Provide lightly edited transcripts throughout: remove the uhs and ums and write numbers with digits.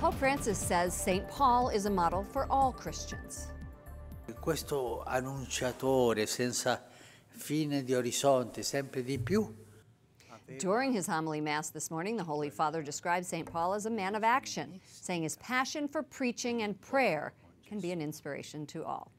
Pope Francis says St. Paul is a model for all Christians. Questo annunciatore senza fine di orizzonte, sempre di più. During his homily Mass this morning, the Holy Father described St. Paul as a man of action, saying his passion for preaching and prayer can be an inspiration to all.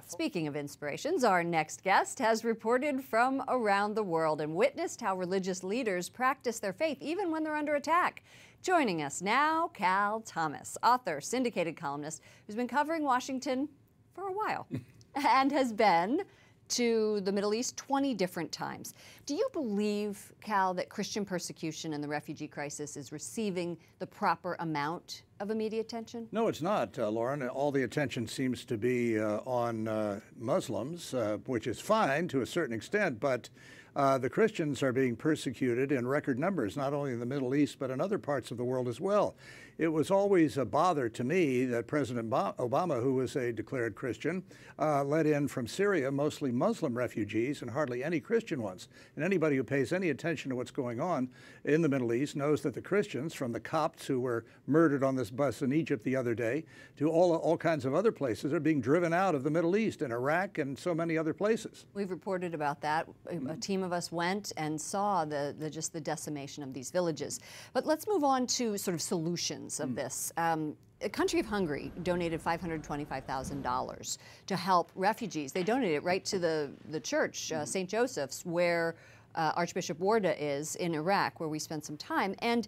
Speaking of inspirations, our next guest has reported from around the world and witnessed how religious leaders practice their faith even when they're under attack. Joining us now, Cal Thomas, author, syndicated columnist, who's been covering Washington for a while and has been to the Middle East 20 different times. Do you believe, Cal, that Christian persecution and the refugee crisis is receiving the proper amount of immediate attention? No, it's not, Lauren. All the attention seems to be on Muslims, which is fine to a certain extent, but the Christians are being persecuted in record numbers, not only in the Middle East, but in other parts of the world as well. It was always a bother to me that President Obama, who was a declared Christian, let in from Syria mostly Muslim refugees and hardly any Christian ones. And anybody who pays any attention to what's going on in the Middle East knows that the Christians, from the Copts who were murdered on this bus in Egypt the other day, to all kinds of other places, are being driven out of the Middle East, in Iraq and so many other places. We've reported about that. A team of us went and saw just the decimation of these villages. But let's move on to sort of solutions of this. The country of Hungary donated $525,000 to help refugees. They donated it right to the church, St. Joseph's, where Archbishop Warda is in Iraq, where we spent some time. And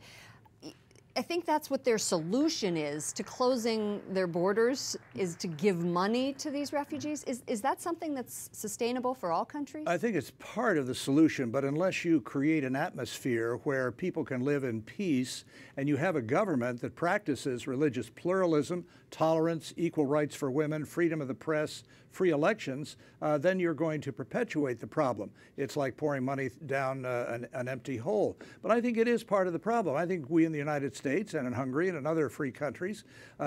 I think that's what their solution is to closing their borders, is to give money to these refugees. Is that something that's sustainable for all countries? I think it's part of the solution, but unless you create an atmosphere where people can live in peace and you have a government that practices religious pluralism, tolerance, equal rights for women, freedom of the press, free elections, then you're going to perpetuate the problem. It's like pouring money down an empty hole. But I think it is part of the problem. I think we in the United States and in Hungary and in other free countries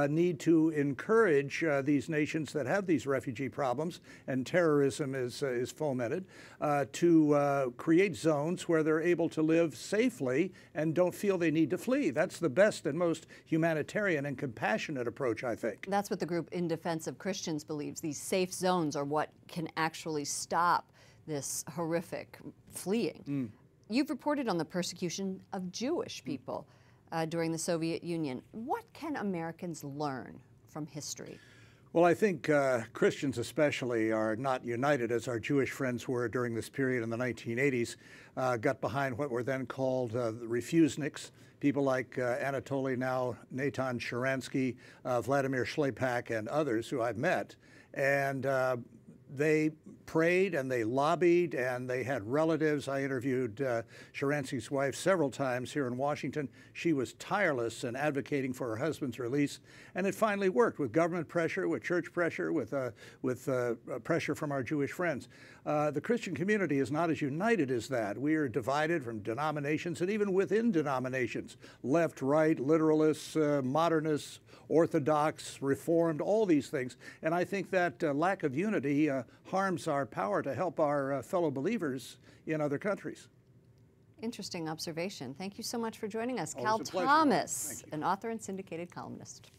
need to encourage these nations that have these refugee problems, and terrorism is fomented, to create zones where they're able to live safely and don't feel they need to flee. That's the best and most humanitarian and compassionate approach, I think. That's what the group In Defense of Christians believes. These safe zones are what can actually stop this horrific fleeing. You've reported on the persecution of Jewish people during the Soviet Union. What can Americans learn from history? Well, I think Christians especially are not united as our Jewish friends were during this period in the 1980s, got behind what were then called the refuseniks, people like Anatoly, now Natan Sharansky, Vladimir Shlepak, and others who I've met. And they prayed and they lobbied and they had relatives. I interviewed Sharansky's wife several times here in Washington. She was tireless in advocating for her husband's release, and it finally worked with government pressure, with church pressure, with pressure from our Jewish friends. The Christian community is not as united as that. We are divided from denominations and even within denominations, left, right, literalists, modernists, Orthodox, Reformed, all these things. And I think that lack of unity harms our power to help our fellow believers in other countries. Interesting observation. Thank you so much for joining us. Always Cal a pleasure. Thomas, an author and syndicated columnist.